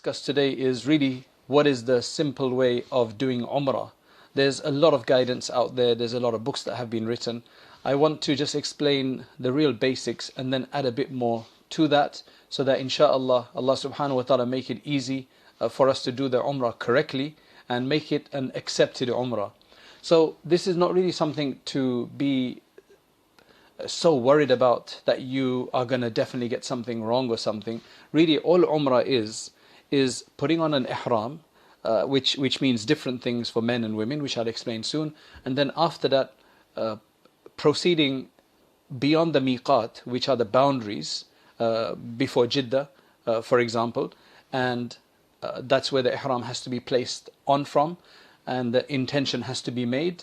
Discuss today is really what is the simple way of doing Umrah. There's a lot of guidance out there, there's a lot of books that have been written. I want to just explain the real basics and then add a bit more to that so that inshallah Allah subhanahu wa ta'ala make it easy for us to do the Umrah correctly and make it an accepted Umrah. So this is not really something to be so worried about that you are going to definitely get something wrong or something. Really all Umrah is putting on an ihram, which means different things for men and women, which I'll explain soon. And then after that, proceeding beyond the miqat, which are the boundaries before Jeddah, for example. And that's where the ihram has to be placed on from, and the intention has to be made.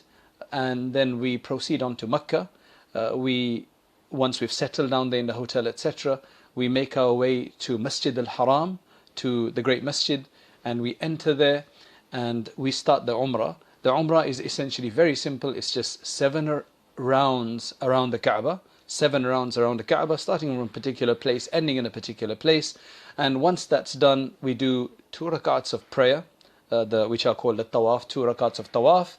And then we proceed on to Mecca. Once we've settled down there in the hotel, etc., we make our way to Masjid al-Haram, to the great masjid, and we enter there and we start the Umrah. The Umrah is essentially very simple. It's just 7 rounds around the Kaaba, 7 rounds around the Kaaba, starting from a particular place, ending in a particular place. And once that's done, we do 2 rakats of prayer, which are called the tawaf, 2 rakats of tawaf.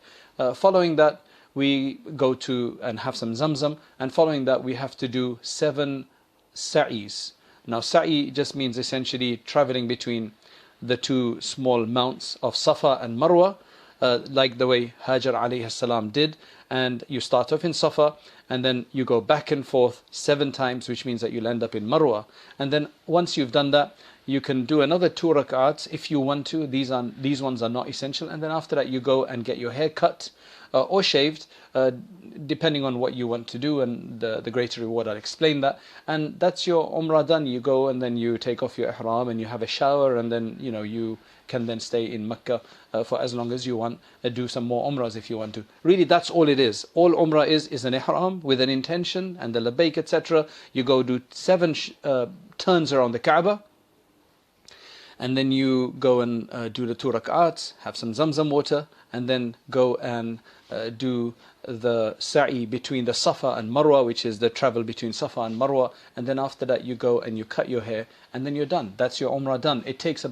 Following that, we go to and have some zamzam, and following that we have to do 7 sa'is. Now sa'i just means essentially traveling between the 2 small mounts of Safa and Marwa, like the way Hajar alayhi salam did. And you start off in Safa and then you go back and forth 7 times, which means that you'll end up in Marwa. And then once you've done that, you can do another 2 rak'ats if you want to. These ones are not essential. And then after that you go and get your hair cut or shaved, depending on what you want to do, and the greater reward, I'll explain that. And that's your Umrah done. You go and then you take off your ihram and you have a shower, and then you can then stay in Mecca for as long as you want, do some more Umrahs if you want to. Really, that's all it is. All Umrah is an ihram with an intention and the labbaik, etc. You go do 7 turns around the Kaaba, and then you go and do the 2 rak'ats, have some zamzam water, and then go and do the sa'i between the Safa and Marwa, which is the travel between Safa and Marwa. And then after that you go and you cut your hair, and then you're done. That's your Umrah done. It takes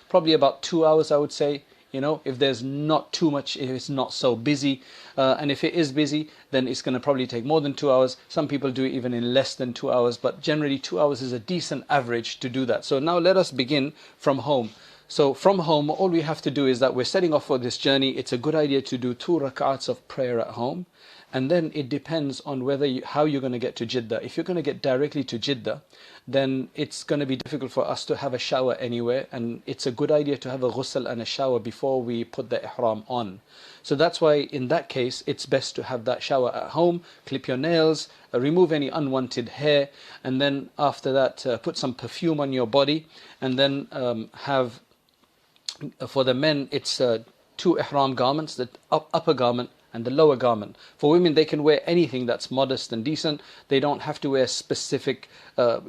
probably about 2 hours, I would say. If there's not too much, if it's not so busy, and if it is busy, then it's going to probably take more than 2 hours. Some people do it even in less than 2 hours, but generally 2 hours is a decent average to do that. So now let us begin from home. So from home, all we have to do is that we're setting off for this journey. It's a good idea to do 2 rak'ats of prayer at home. And then it depends on how you're going to get to Jeddah. If you're going to get directly to Jeddah, then it's going to be difficult for us to have a shower anywhere. And it's a good idea to have a ghusl and a shower before we put the ihram on. So that's why in that case, it's best to have that shower at home, clip your nails, remove any unwanted hair. And then after that, put some perfume on your body. And then for the men, it's 2 ihram garments, the upper garment and the lower garment. For women, they can wear anything that's modest and decent. They don't have to wear specific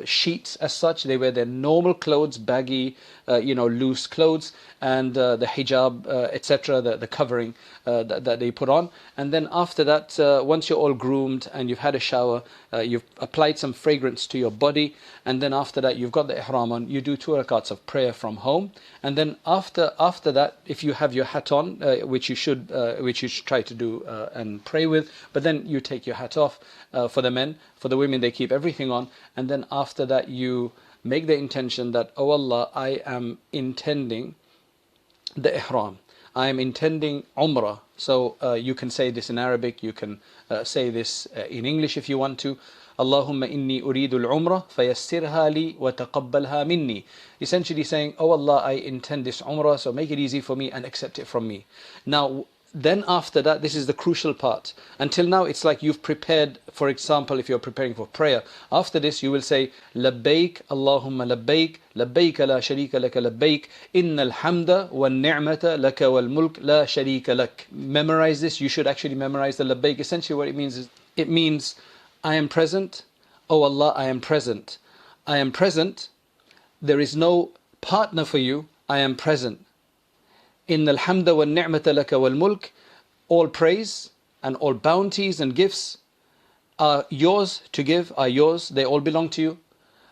sheets as such. They wear their normal clothes, baggy, loose clothes, and the hijab, etc., the covering that they put on. And then after that, once you're all groomed and you've had a shower, you've applied some fragrance to your body, and then after that you've got the ihram on, you do 2 rakats of prayer from home. And then after that, if you have your hat on, which you should try to do and pray with, but then you take your hat off for the men. For the women, they keep everything on. And then after that you make the intention that, oh Allah, I am intending the ihram, I am intending Umrah. So you can say this in Arabic, you can say this in English if you want to. Allahumma inni uridu al-umrah fayassirha li wa taqabbalha minni. Essentially saying, oh Allah, I intend this Umrah, so make it easy for me and accept it from me. Now then after that, this is the crucial part. Until now, it's like you've prepared, for example, if you're preparing for prayer. After this, you will say, Labbaik, Allahumma labbaik, labbaik la sharika laka labbaik, innal hamda wa ni'mata laka wal mulk la sharika lak. Memorize this. You should actually memorize the labbaik. Essentially what it means, I am present. Oh Allah, I am present. I am present. There is no partner for you. I am present. Innal hamda wa ni'mata laka wal mulk. All praise and all bounties and gifts are yours to give, are yours. They all belong to you.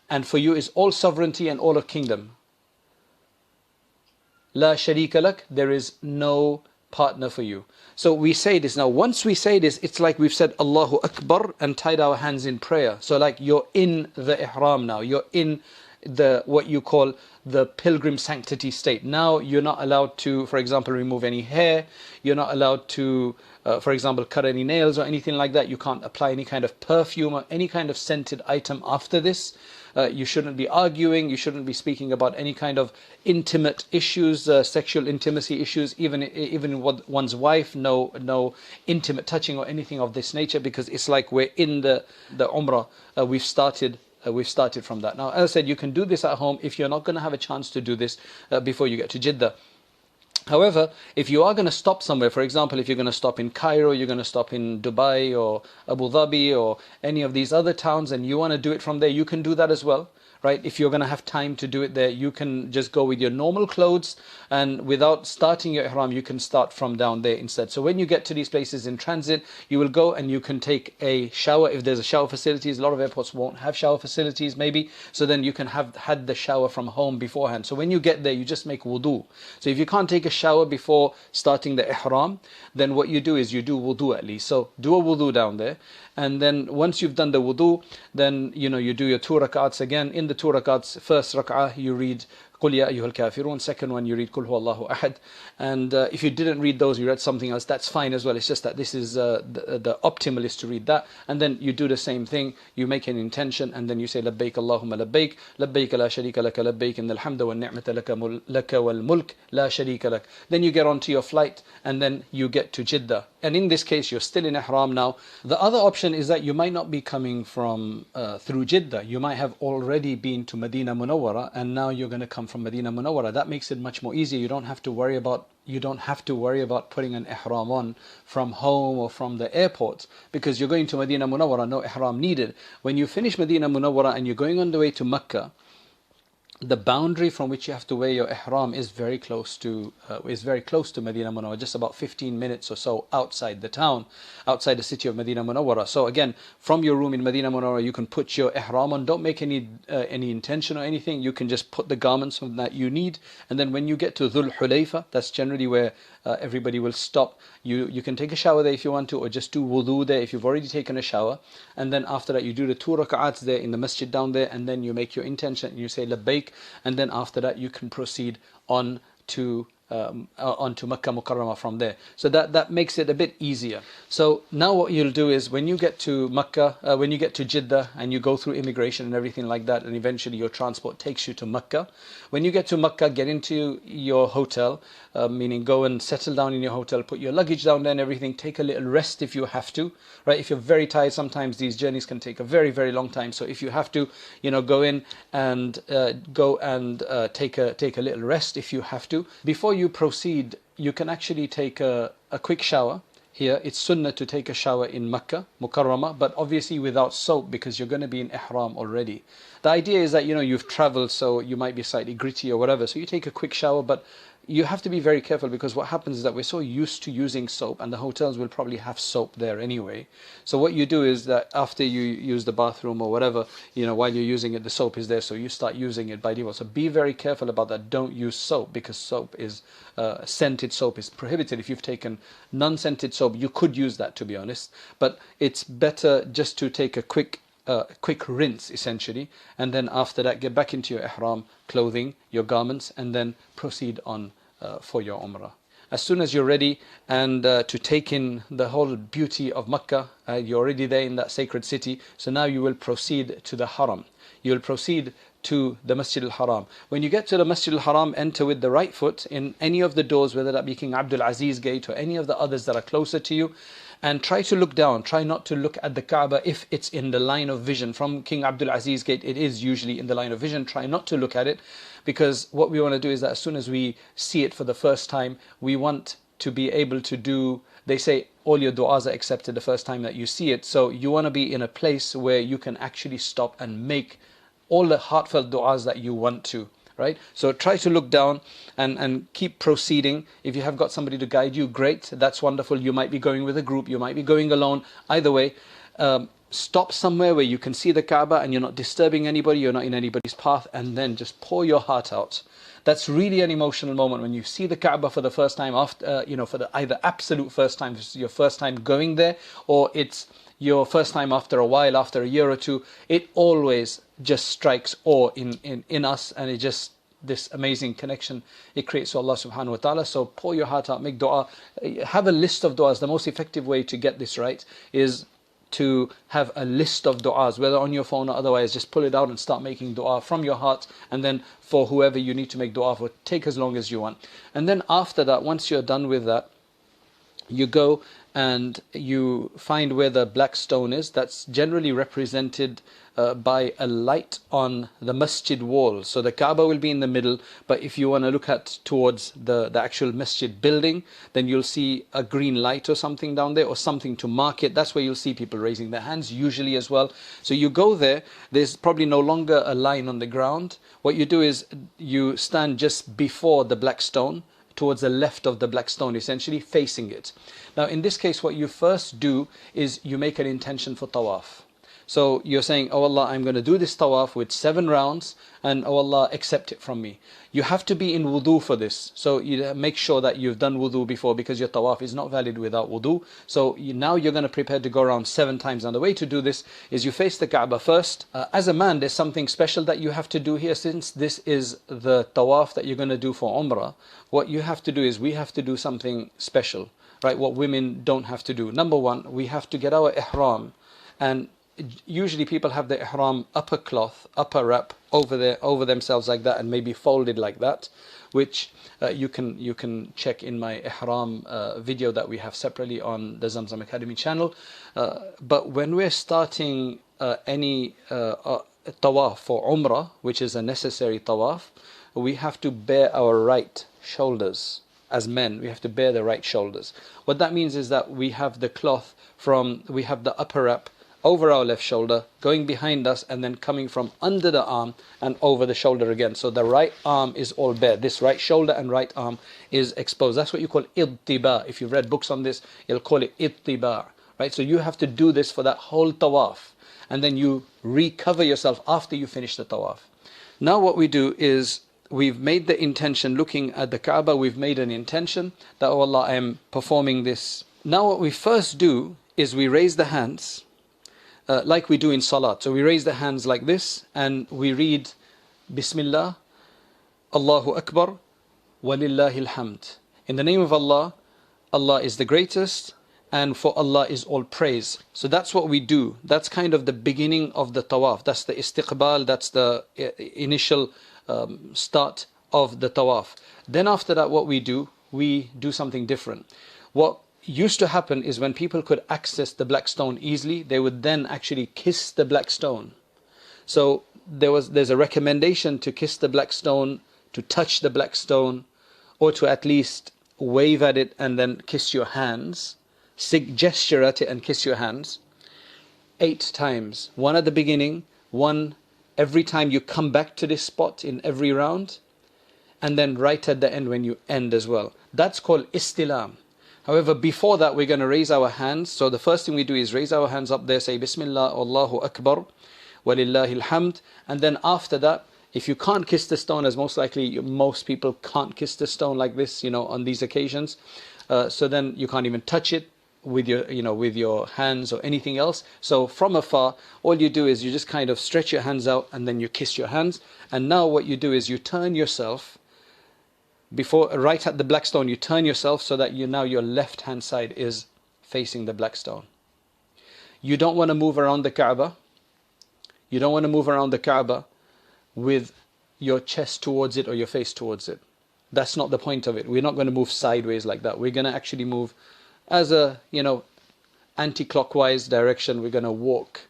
And for you is all sovereignty and all of kingdom. La sharika lak, there is no partner for you. So we say this now. Once we say this, it's like we've said Allahu Akbar and tied our hands in prayer. So like you're in the ihram now. You're in the what you call the pilgrim sanctity state. Now you're not allowed to, for example, remove any hair. You're not allowed to, for example, cut any nails or anything like that. You can't apply any kind of perfume or any kind of scented item after this. You shouldn't be arguing. You shouldn't be speaking about any kind of intimate issues, sexual intimacy issues, even with one's wife. No intimate touching or anything of this nature, because it's like we're in the Umrah. We've started from that. Now, as I said, you can do this at home if you're not going to have a chance to do this before you get to Jeddah. However, if you are going to stop somewhere, for example, if you're going to stop in Cairo, you're going to stop in Dubai or Abu Dhabi or any of these other towns, and you want to do it from there, you can do that as well. Right? If you're going to have time to do it there, you can just go with your normal clothes, and without starting your ihram, you can start from down there instead. So when you get to these places in transit, you will go and you can take a shower if there's a shower facilities. A lot of airports won't have shower facilities maybe, so then you can have had the shower from home beforehand. So when you get there, you just make wudu. So if you can't take a shower before starting the ihram, then what you do is you do wudu at least. So do a wudu down there, and then once you've done the wudu, then you do your 2 rak'ats again. In the 2 rak'ats, first rak'ah you read قُلْ يَا أَيُّهَا الْكَافِرُونَ, second one you read قُلْ هُوَ اللَّهُ أَحَدٌ. And if you didn't read those, you read something else, that's fine as well. It's just that this is the optimal is to read that, and then you do the same thing. You make an intention, and then you say لبيك اللهم لبيك لبيك لا شريك لك لبيك إن الحمد والنعمة لك والملك لا شريك لك. Then you get onto your flight, and then you get to Jeddah. And in this case, you're still in ihram now. The other option is that you might not be coming from through Jeddah. You might have already been to Medina Munawwara, and now you're going to come from Medina Munawwara. That makes it much more easier. You don't have to worry about putting an ihram on from home or from the airport, because you're going to Medina Munawwara, no ihram needed. When you finish Medina Munawwara and you're going on the way to Mecca, the boundary from which you have to wear your ihram is very close to Medina Munawwara, just about 15 minutes or so outside the town, outside the city of Medina Munawwara. So again, from your room in Medina Munawwara, you can put your ihram on. Don't make any intention or anything. You can just put the garments from that you need, and then when you get to Dhul Hulayfa, that's generally where everybody will stop. You can take a shower there if you want to, or just do wudu there if you've already taken a shower, and then after that you do the 2 rak'ats there in the masjid down there, and then you make your intention and you say labbaik, and then after that you can proceed on to onto Makkah Mukarramah from there. So that makes it a bit easier. So now what you'll do is when you get to Makkah, when you get to Jeddah and you go through immigration and everything like that, and eventually your transport takes you to Makkah. When you get to Makkah, get into your hotel, meaning go and settle down in your hotel, put your luggage down there and everything, take a little rest if you have to, right? If you're very tired, sometimes these journeys can take a very, very long time. So if you have to, go in and take a little rest if you have to. Before you proceed, you can actually take a quick shower. Here, it's sunnah to take a shower in Makkah Mukarramah, but obviously without soap, because you're going to be in ihram already. The idea is that, you've traveled, so you might be slightly gritty or whatever, so you take a quick shower, but you have to be very careful, because what happens is that we're so used to using soap, and the hotels will probably have soap there anyway. So what you do is that after you use the bathroom or whatever, while you're using it, the soap is there, so you start using it by default. So be very careful about that. Don't use soap, because soap is scented soap is prohibited. If you've taken non-scented soap, you could use that, to be honest, but it's better just to take a quick rinse essentially, and then after that get back into your ihram clothing, your garments, and then proceed on for your Umrah. As soon as you're ready and to take in the whole beauty of Makkah, you're already there in that sacred city, so now you will proceed to the Haram. You will proceed to the Masjid al-Haram. When you get to the Masjid al-Haram, enter with the right foot in any of the doors, whether that be King Abdul Aziz Gate or any of the others that are closer to you, and try to look down. Try not to look at the Kaaba if it's in the line of vision. From King Abdul Aziz Gate, it is usually in the line of vision. Try not to look at it, because what we want to do is that as soon as we see it for the first time, we want to be able to do, they say all your du'as are accepted the first time that you see it. So you want to be in a place where you can actually stop and make all the heartfelt du'as that you want to. Right? So try to look down and keep proceeding. If you have got somebody to guide you, great, that's wonderful. You might be going with a group, you might be going alone. Either way, stop somewhere where you can see the Kaaba and you're not disturbing anybody, you're not in anybody's path, and then just pour your heart out. That's really an emotional moment when you see the Kaaba for the first time after, for the either absolute first time, it's your first time going there, or it's your first time after a while, after a year or two. It always just strikes awe in us, and it just, this amazing connection it creates to Allah subhanahu wa ta'ala. So pour your heart out, make dua, have a list of du'as. The most effective way to get this right is to have a list of du'as, whether on your phone or otherwise. Just pull it out and start making du'a from your heart, and then for whoever you need to make du'a for, take as long as you want. And then after that, once you're done with that, you go and you find where the black stone is. That's generally represented by a light on the masjid wall. So the Kaaba will be in the middle, but if you want to look at towards the actual masjid building, then you'll see a green light or something down there, or something to mark it. That's where you'll see people raising their hands usually as well. So you go there, there's probably no longer a line on the ground. What you do is you stand just before the black stone, towards the left of the black stone, essentially facing it. Now in this case, what you first do is you make an intention for tawaf. So you're saying, oh Allah, I'm going to do this tawaf with 7 rounds, and oh Allah, accept it from me. You have to be in wudu for this. So you make sure that you've done wudu before, because your tawaf is not valid without wudu. So now you're going to prepare to go around 7 times. And the way to do this is you face the Kaaba first. As a man, there's something special that you have to do here. Since this is the tawaf that you're going to do for Umrah, what you have to do is we have to do something special, right? What women don't have to do. Number one, we have to get our ihram, and usually people have the ihram upper cloth, upper wrap over themselves like that, and maybe folded like that, which you can check in my ihram video that we have separately on the Zamzam Academy channel. But when we're starting any tawaf for Umrah, which is a necessary tawaf, we have to bare our right shoulders. As men, we have to bare the right shoulders. What that means is that we have the cloth we have the upper wrap over our left shoulder, going behind us, and then coming from under the arm and over the shoulder again. So the right arm is all bare. This right shoulder and right arm is exposed. That's what you call idtiba. If you've read books on this, you'll call it idtiba, right? So you have to do this for that whole tawaf, and then you recover yourself after you finish the tawaf. Now what we do is, we've made the intention, looking at the Kaaba, we've made an intention that, oh Allah, I am performing this. Now what we first do is we raise the hands, like we do in Salat. So we raise the hands like this, and we read Bismillah, Allahu Akbar, Walillahi alhamd. In the name of Allah, Allah is the greatest, and for Allah is all praise. So that's what we do. That's kind of the beginning of the tawaf. That's the istiqbal, that's the initial start of the tawaf. Then after that, what we do something different. What used to happen is, when people could access the black stone easily, they would then actually kiss the black stone. So there's a recommendation to kiss the black stone, to touch the black stone, or to at least wave at it and then kiss your hands, gesture at it and kiss your hands 8 times. 1 at the beginning, 1 every time you come back to this spot in every round, and then right at the end when you end as well. That's called istilam. However, before that, we're going to raise our hands. So the first thing we do is raise our hands up there, say Bismillah, Allahu Akbar, Walillahi alhamd. And then after that, if you can't kiss the stone, as most likely most people can't kiss the stone like this, on these occasions, so then you can't even touch it with your hands or anything else. So from afar, all you do is you just kind of stretch your hands out, and then you kiss your hands. And now what you do is you turn yourself, right at the black stone, you turn yourself so that now your left hand side is facing the black stone. You don't want to move around the Kaaba. You don't want to move around the Kaaba with your chest towards it or your face towards it. That's not the point of it. We're not going to move sideways like that. We're going to actually move as a, anti-clockwise direction. We're going to walk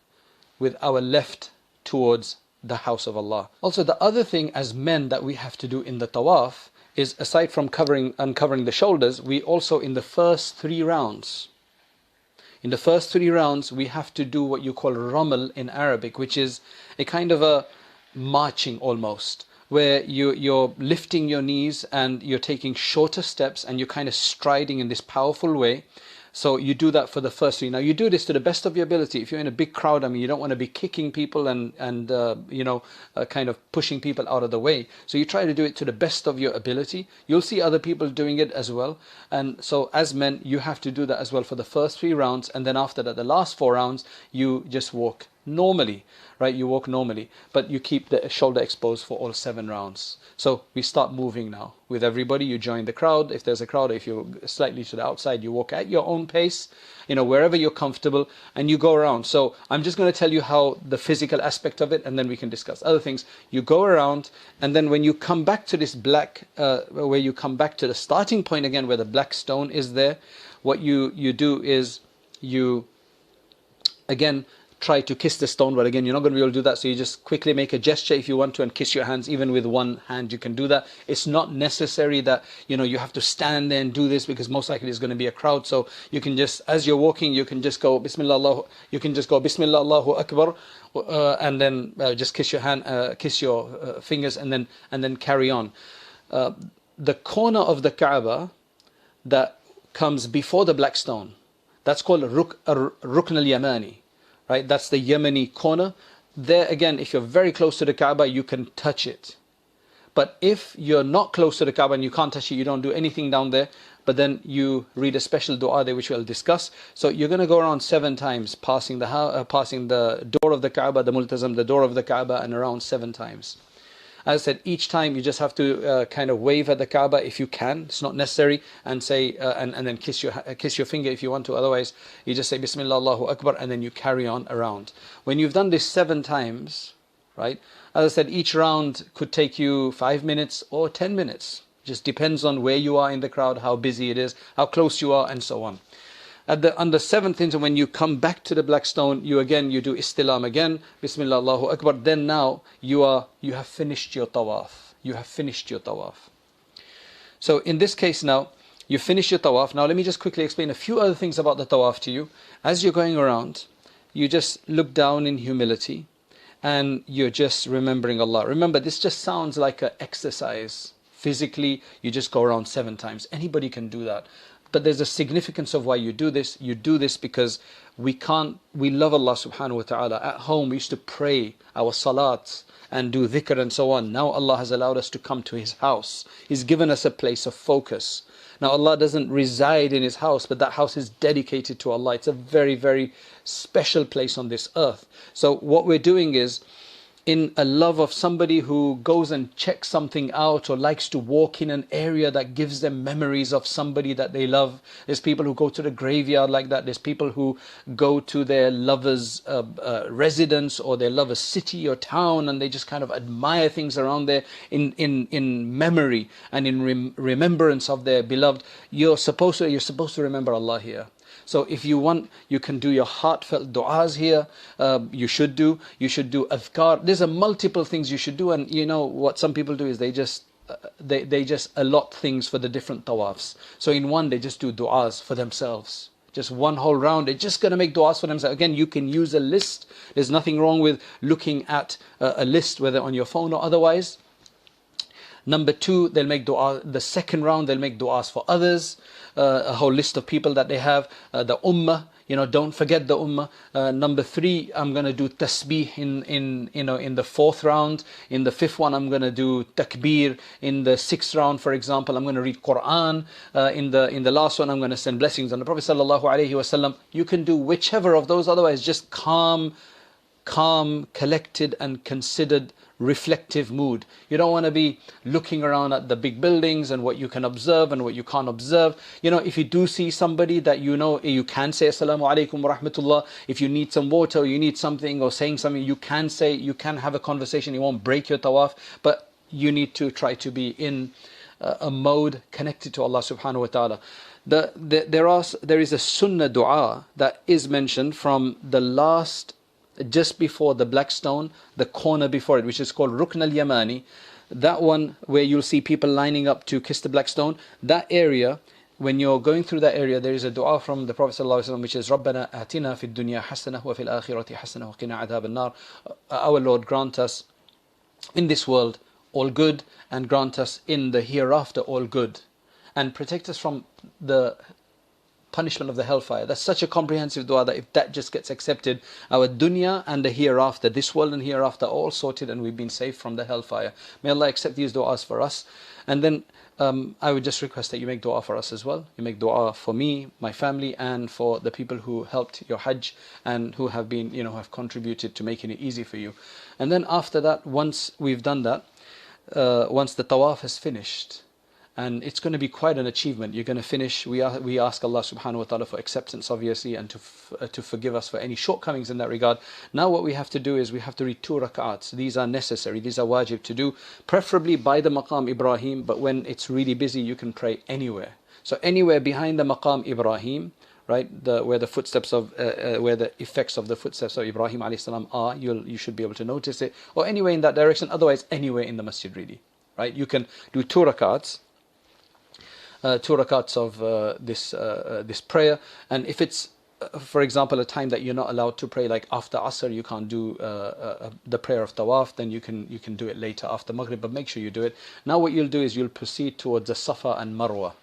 with our left towards the house of Allah. Also, the other thing as men that we have to do in the tawaf is, aside from uncovering the shoulders, we also, in the first 3 rounds, we have to do what you call ramal in Arabic, which is a kind of a marching almost, where you're lifting your knees and you're taking shorter steps, and you're kind of striding in this powerful way. So you do that for the first three. Now you do this to the best of your ability. If you're in a big crowd, I mean, you don't want to be kicking people and kind of pushing people out of the way. So you try to do it to the best of your ability. You'll see other people doing it as well. And so as men, you have to do that as well for the first 3 rounds. And then after that, the last 4 rounds, you just walk normally, right? You walk normally, but you keep the shoulder exposed for all 7 rounds. So we start moving now with everybody. You join the crowd. If there's a crowd, if you're slightly to the outside, you walk at your own pace, wherever you're comfortable, and you go around. So I'm just going to tell you how the physical aspect of it, and then we can discuss other things. You go around, and then when you come back to this where you come back to the starting point again, where the black stone is there, what you do is you, again, try to kiss the stone, but again, you're not going to be able to do that, so you just quickly make a gesture if you want to and kiss your hands. Even with one hand you can do that. It's not necessary that you have to stand there and do this, because most likely there's going to be a crowd. So you can just, as you're walking, you can just go Bismillah Allahu Akbar, and then just kiss your hand, kiss your fingers, and then carry on. The corner of the Kaaba that comes before the black stone, that's called Rukn al-Yamani. Right, that's the Yemeni corner. There again, if you're very close to the Kaaba, you can touch it. But if you're not close to the Kaaba and you can't touch it, you don't do anything down there. But then you read a special dua there, which we'll discuss. So you're going to go around 7 times, passing the door of the Kaaba, the Multazam, the door of the Kaaba, and around 7 times. As I said, each time you just have to kind of wave at the Kaaba if you can. It's not necessary, and say and then kiss your finger if you want to. Otherwise, you just say Bismillah Allahu Akbar, and then you carry on around. When you've done this 7 times, right? As I said, each round could take you 5 minutes or 10 minutes. Just depends on where you are in the crowd, how busy it is, how close you are, and so on. On the 7th inch, when you come back to the black stone, you do istilam again, Bismillah Allahu Akbar. Then now you have finished your tawaf. You have finished your tawaf. So in this case now, you finish your tawaf. Now let me just quickly explain a few other things about the tawaf to you. As you're going around, you just look down in humility, and you're just remembering Allah. Remember, this just sounds like an exercise. Physically, you just go around 7 times. Anybody can do that. But there's a significance of why you do this. You do this because we love Allah subhanahu wa ta'ala. At home, we used to pray our salats and do dhikr and so on. Now Allah has allowed us to come to His house. He's given us a place of focus. Now Allah doesn't reside in His house, but that house is dedicated to Allah. It's a very, very special place on this earth. So what we're doing is, in a love of somebody who goes and checks something out, or likes to walk in an area that gives them memories of somebody that they love. There's people who go to the graveyard like that. There's people who go to their lover's residence or their lover's city or town, and they just kind of admire things around there in memory and in remembrance of their beloved. You're supposed to remember Allah here. So if you want, you can do your heartfelt du'as here. You should do adhkar. There's a multiple things you should do, and what some people do is they just allot things for the different tawafs. So in one, they just do du'as for themselves. Just one whole round, they're just going to make du'as for themselves. Again, you can use a list. There's nothing wrong with looking at a list, whether on your phone or otherwise. Number 2, they'll make dua. The second round, they'll make du'as for others. A whole list of people that they have. The ummah, don't forget the ummah. Number 3, I'm going to do tasbih in the 4th round. In the 5th one, I'm going to do takbir. In the 6th round, for example, I'm going to read Quran. In the last one, I'm going to send blessings on the Prophet sallallahu alaihi wasallam. You can do whichever of those. Otherwise, just calm, collected, and considered, reflective mood. You don't want to be looking around at the big buildings and what you can observe and what you can't observe. If you do see somebody that you can say Assalamu alaikum wa rahmatullah. If you need some water, or you need something, or saying something, you can have a conversation. You won't break your tawaf, but you need to try to be in a mode connected to Allah subhanahu wa ta'ala. There is a sunnah dua that is mentioned from the last, just before the black stone, the corner before it, which is called Rukn al-Yamani. That one where you'll see people lining up to kiss the black stone. That area, when you're going through that area, there is a dua from the Prophet ﷺ, which is رَبَّنَا آتِنَا فِي الدُّنْيَا حَسَنَةً وَفِي الْآخِرَةِ حَسَنَةً وَقِنَا عَذَابَ النَّارِ. Our Lord, grant us in this world all good, and grant us in the hereafter all good, and protect us from the punishment of the hellfire. That's such a comprehensive dua that if that just gets accepted, our dunya and the hereafter, this world and hereafter, are all sorted and we've been saved from the hellfire. May Allah accept these du'as for us. And then I would just request that you make dua for us as well. You make dua for me, my family, and for the people who helped your Hajj and who have been, who have contributed to making it easy for you. And then after that, once we've done that, once the tawaf is finished, and it's going to be quite an achievement. You're going to finish. We ask Allah subhanahu wa ta'ala for acceptance, obviously, and to forgive us for any shortcomings in that regard. Now what we have to do is we have to read 2 rak'ats. These are necessary. These are wajib to do, preferably by the maqam Ibrahim, but when it's really busy, you can pray anywhere. So anywhere behind the maqam Ibrahim, right, where the footsteps of, where the effects of the footsteps of Ibrahim alayhi salam are, you should be able to notice it, or anywhere in that direction, otherwise anywhere in the masjid really, right? You can do 2 rak'ats. 2 rakats of this prayer, and if it's for example a time that you're not allowed to pray, like after Asr you can't do the prayer of Tawaf, then you can do it later after Maghrib, but make sure you do it. Now what you'll do is you'll proceed towards the Safa and Marwa,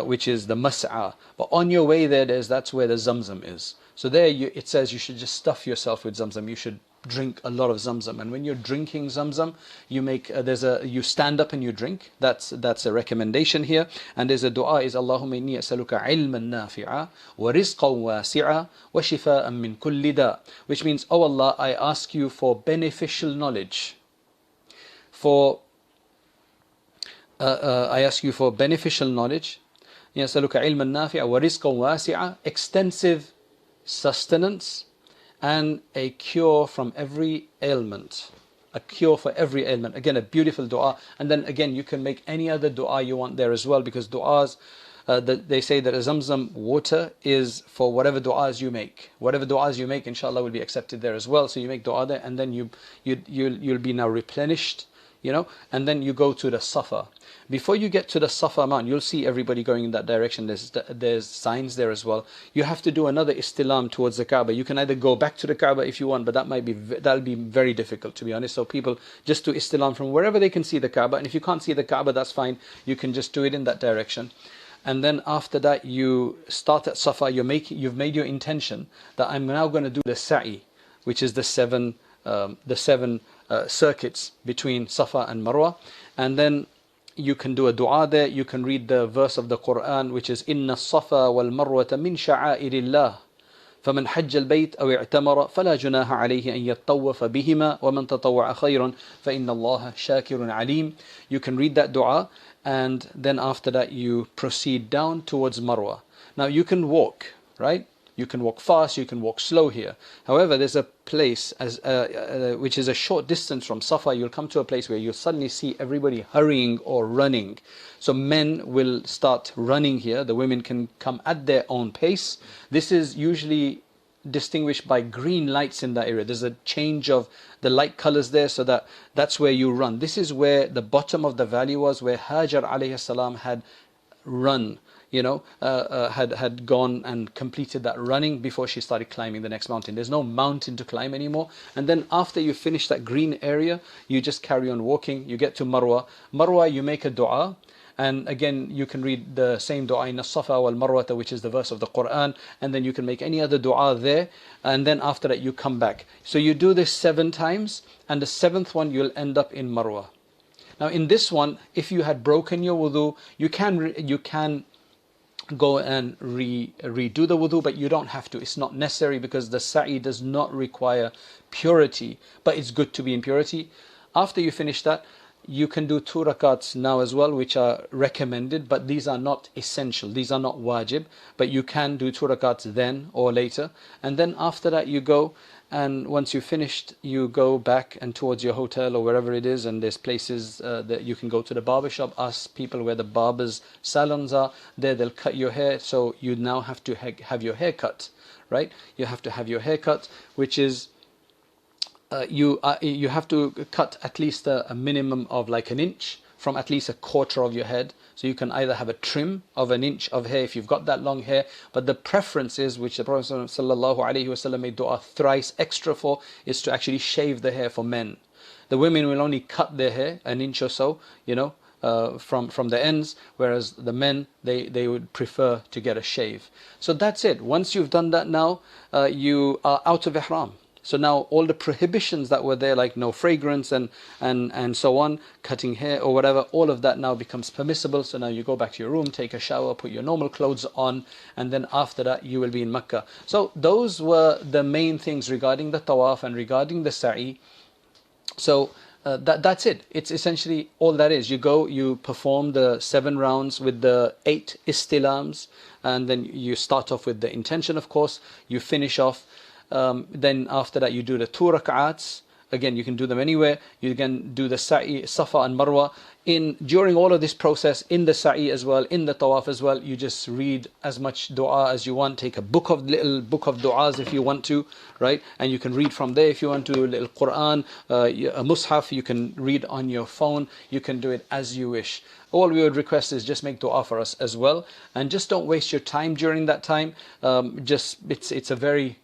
which is the Mas'a, but on your way there, that's where the Zamzam is. So there it says you should just stuff yourself with Zamzam. You should drink a lot of Zamzam, and when you're drinking Zamzam, you make you stand up and you drink. That's a recommendation here. And there's a dua is Allahumma inni as'aluka ilman nafi'a wa rizqan wasi'a wa shifa'an min kulli da, which means, oh Allah, I ask you for beneficial knowledge, I ask you for beneficial knowledge, as'aluka ilman nafi'a wa rizqan wasi'a, extensive sustenance, and a cure from every ailment. A cure for every ailment. Again, a beautiful dua. And then again, you can make any other dua you want there as well, because duas, they say that a Zamzam water is for whatever duas you make. Whatever duas you make, inshallah, will be accepted there as well. So you make dua there, and then you'll be now replenished, and then you go to the Safa. Before you get to the Safa Mount, you'll see everybody going in that direction. There's signs there as well. You have to do another istilam towards the Kaaba. You can either go back to the Kaaba if you want, but that'll be very difficult, to be honest. So people just do istilam from wherever they can see the Kaaba, and if you can't see the Kaaba, that's fine. You can just do it in that direction. And then after that, you start at Safa. You've made your intention that I'm now going to do the Sa'i, which is the seven circuits between Safa and Marwa. And then you can do a dua there. You can read the verse of the Quran, which is Inna Safa wal Marwata min sha'airillah فمن حج البيت أو اعتمر فلا جناح عليه أن يطوف بهما ومن تطوع خيرا فإن الله شاكر عليم. You can read that dua, and then after that you proceed down towards Marwa. Now you can walk, right? You can walk fast, you can walk slow here. However, there's a place which is a short distance from Safa. You'll come to a place where you'll suddenly see everybody hurrying or running. So men will start running here. The women can come at their own pace. This is usually distinguished by green lights in that area. There's a change of the light colors there, so that's where you run. This is where the bottom of the valley was, where Hajar alayhi salam had run, had gone and completed that running before she started climbing the next mountain. There's no mountain to climb anymore. And then after you finish that green area, you just carry on walking. You get to Marwa. Marwa, you make a dua. And again, you can read the same dua in As-Safa wal Marwata, which is the verse of the Quran. And then you can make any other dua there. And then after that, you come back. So you do this 7 times. And the 7th one, you'll end up in Marwa. Now in this one, if you had broken your wudu, you can go and redo the wudu, but you don't have to. It's not necessary, because the sa'i does not require purity, but it's good to be in purity. After you finish that, you can do 2 rakats now as well, which are recommended, but these are not essential. These are not wajib, but you can do 2 rakats then or later. And then after that you go, and once you've finished, you go back and towards your hotel or wherever it is, and there's places that you can go to the barber shop, ask people where the barbers' salons are. There they'll cut your hair, so you now have to have your hair cut, right? You have to have your hair cut, which is you have to cut at least a minimum of like an inch from at least a quarter of your head. So you can either have a trim of an inch of hair if you've got that long hair, but the preference is, which the Prophet ﷺ made dua thrice extra for, is to actually shave the hair for men. The women will only cut their hair an inch or so, from the ends, whereas the men, they would prefer to get a shave. So that's it. Once you've done that now, you are out of ihram. So now all the prohibitions that were there, like no fragrance and so on, cutting hair or whatever, all of that now becomes permissible. So now you go back to your room, take a shower, put your normal clothes on, and then after that you will be in Mecca. So those were the main things regarding the tawaf and regarding the sa'i. So that's it. It's essentially all that is. You go, you perform the 7 rounds with the 8 istilams, and then you start off with the intention, of course. You finish off. Then after that you do the 2 rak'ats. Again, you can do them anywhere. You can do the sa'i, Safa and Marwa. During all of this process, in the sa'i as well, in the tawaf as well, you just read as much dua as you want. Take a little book of du'as if you want to, right? And you can read from there if you want to. A little Quran, a mushaf, you can read on your phone. You can do it as you wish. All we would request is just make dua for us as well, and just don't waste your time during that time. It's a very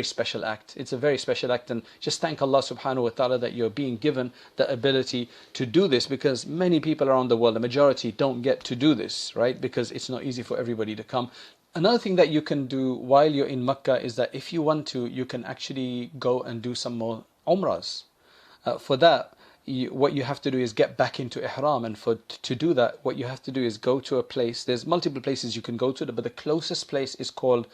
special act. It's a very special act, and just thank Allah subhanahu wa ta'ala that you're being given the ability to do this, because many people around the world, the majority, don't get to do this, right? Because it's not easy for everybody to come. Another thing that you can do while you're in Mecca is that if you want to, you can actually go and do some more umrahs. For that, what you have to do is get back into ihram, and to do that, what you have to do is go to a place. There's multiple places you can go to, but the closest place is called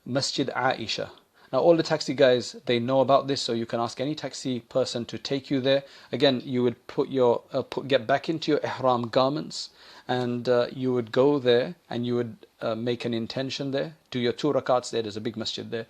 Masjid Aisha. Now all the taxi guys, they know about this, so you can ask any taxi person to take you there. Again, you would get back into your ihram garments, and you would go there and you would make an intention there, do your 2 rakats there. There's a big masjid there.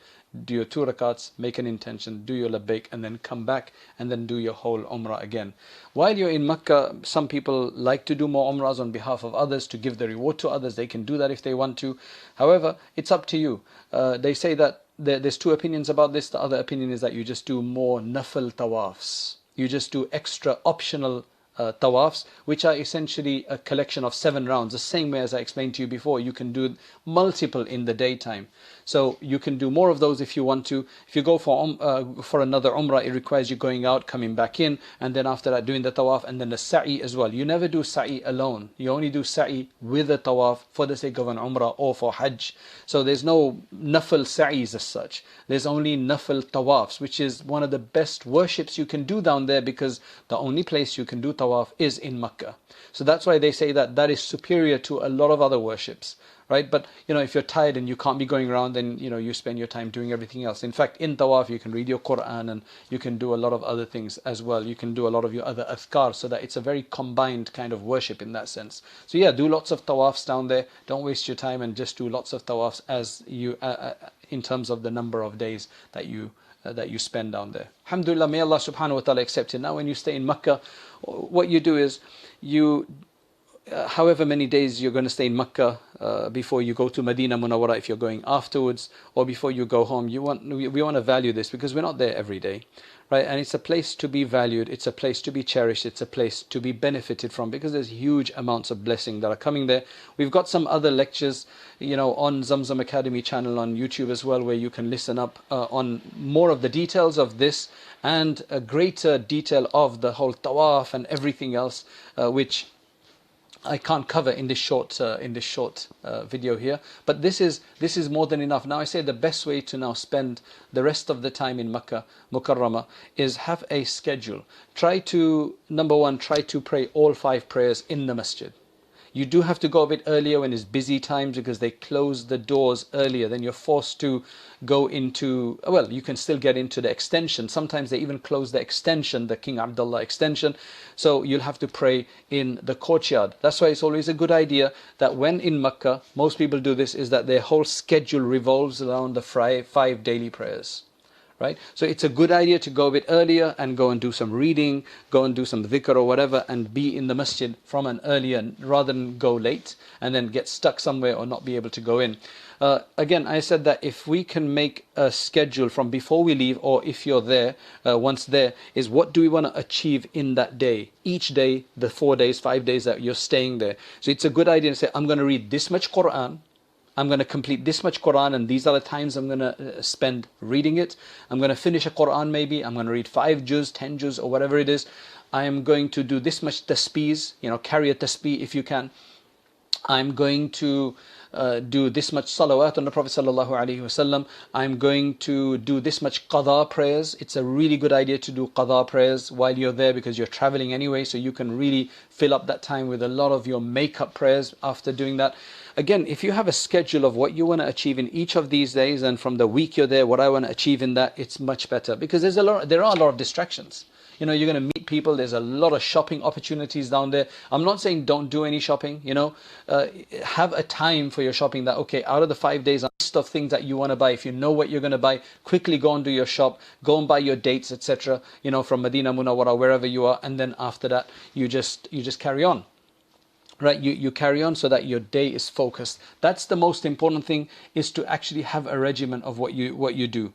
Do your 2 rakats, make an intention, do your labbaik, and then come back and then do your whole umrah again. While you're in Mecca, some people like to do more umrahs on behalf of others to give the reward to others. They can do that if they want to. However, it's up to you. They say that there's 2 opinions about this. The other opinion is that you just do more nafil tawafs. You just do extra optional tawafs, which are essentially a collection of 7 rounds. The same way as I explained to you before, you can do multiple in the daytime. So you can do more of those if you want to. If you go for another umrah, it requires you going out, coming back in, and then after that doing the tawaf and then the sa'i as well. You never do sa'i alone. You only do sa'i with a tawaf for the sake of an umrah or for hajj. So there's no nafil sa'is as such. There's only nafil tawafs, which is one of the best worships you can do down there, because the only place you can do tawaf is in Mecca. So that's why they say that is superior to a lot of other worships. Right? But if you're tired and you can't be going around, then you spend your time doing everything else. In fact, in tawaf you can read your Quran, and you can do a lot of other things as well. You can do a lot of your other adhkar, so that it's a very combined kind of worship in that sense. So yeah, do lots of tawafs down there. Don't waste your time, and just do lots of tawafs as you in terms of the number of days that you spend down there. Alhamdulillah, may Allah subhanahu wa ta'ala accept it. Now when you stay in Mecca, what you do is however many days you're going to stay in Mecca before you go to Medina Munawwara, if you're going afterwards, or before you go home, we want to value this, because we're not there every day, right? And it's a place to be valued, it's a place to be cherished, it's a place to be benefited from, because there's huge amounts of blessing that are coming there. We've got some other lectures, on Zamzam Academy channel on YouTube as well, where you can listen up on more of the details of this, and a greater detail of the whole tawaf and everything else, which I can't cover in this short video here. But this is more than enough. Now I say the best way to now spend the rest of the time in Makkah Mukarramah is have a schedule. Number 1, try to pray all 5 prayers in the masjid. You do have to go a bit earlier when it's busy times, because they close the doors earlier. Then you're forced to go into, well, you can still get into the extension. Sometimes they even close the extension, the King Abdullah extension. So you'll have to pray in the courtyard. That's why it's always a good idea that when in Mecca, most people do this, is that their whole schedule revolves around the 5 daily prayers. Right? So it's a good idea to go a bit earlier and go and do some reading, go and do some dhikr or whatever, and be in the masjid from an earlier, rather than go late and then get stuck somewhere or not be able to go in. Again, I said that if we can make a schedule from before we leave, or if you're there, once there, is what do we want to achieve in that day? Each day, the 4 days, 5 days that you're staying there. So it's a good idea to say, I'm going to read this much Quran, I'm going to complete this much Quran, and these are the times I'm going to spend reading it. I'm going to finish a Quran maybe. I'm going to read 5 juz, 10 juz, or whatever it is. I am going to do this much tasbeehs, carry a tasbeeh if you can. I'm going to do this much salawat on the Prophet sallallahu alaihi wasallam. I'm going to do this much qada prayers. It's a really good idea to do qada prayers while you're there, because you're traveling anyway, so you can really fill up that time with a lot of your makeup prayers after doing that. Again, if you have a schedule of what you want to achieve in each of these days, and from the week you're there, what I want to achieve in that, it's much better, because there are a lot of distractions. You're going to meet people. There's a lot of shopping opportunities down there. I'm not saying don't do any shopping. Have a time for your shopping, that okay, out of the 5 days, a list of things that you want to buy. If you know what you're going to buy, quickly go and do your shop. Go and buy your dates, etc. From Medina Munawwara, wherever you are, and then after that, you just carry on. Right, you carry on so that your day is focused. That's the most important thing, is to actually have a regimen of what you do.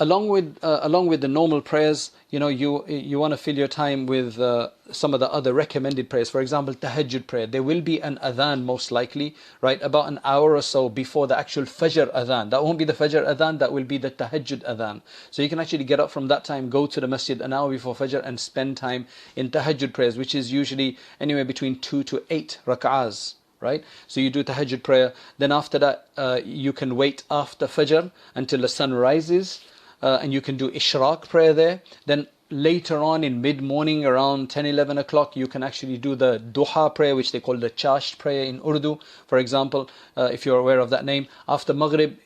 Along with the normal prayers, you want to fill your time with some of the other recommended prayers. For example, tahajjud prayer. There will be an adhan most likely, right, about an hour or so before the actual fajr adhan. That won't be the fajr adhan, that will be the tahajjud adhan. So you can actually get up from that time, go to the masjid an hour before fajr, and spend time in tahajjud prayers, which is usually anywhere between 2 to 8 rak'ahs. Right, so you do tahajjud prayer. Then after that, you can wait after fajr until the sun rises. And you can do ishraq prayer there. Then later on in mid-morning around 10-11 o'clock, you can actually do the duha prayer, which they call the chasht prayer in Urdu, for example, if you're aware of that name. After maghrib,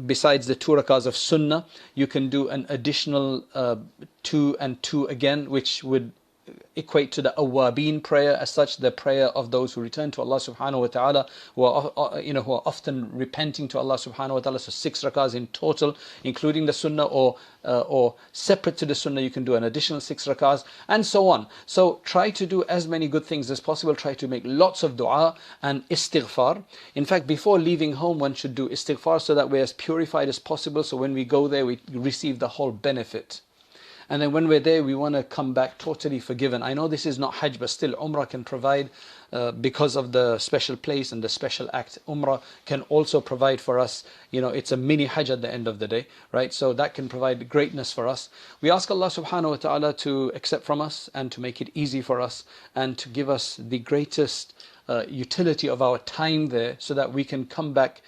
besides the 2 rakahs of sunnah, you can do an additional 2 and 2 again, which would equate to the awabin prayer, as such, the prayer of those who return to Allah subhanahu wa ta'ala, who are often repenting to Allah subhanahu wa ta'ala. So 6 rakahs in total, including the sunnah, or separate to the sunnah, you can do an additional 6 rakahs, and so on. So try to do as many good things as possible. Try to make lots of dua and istighfar. In fact, before leaving home, one should do istighfar, so that we're as purified as possible, so when we go there, we receive the whole benefit. And then when we're there, we want to come back totally forgiven. I know this is not Hajj, but still Umrah can provide, because of the special place and the special act, Umrah can also provide for us, it's a mini Hajj at the end of the day, right? So that can provide greatness for us. We ask Allah subhanahu wa ta'ala to accept from us, and to make it easy for us, and to give us the greatest utility of our time there, so that we can come back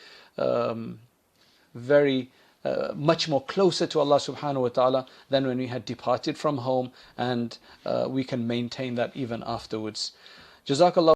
much more closer to Allah subhanahu wa ta'ala than when we had departed from home, and we can maintain that even afterwards. Jazakallah.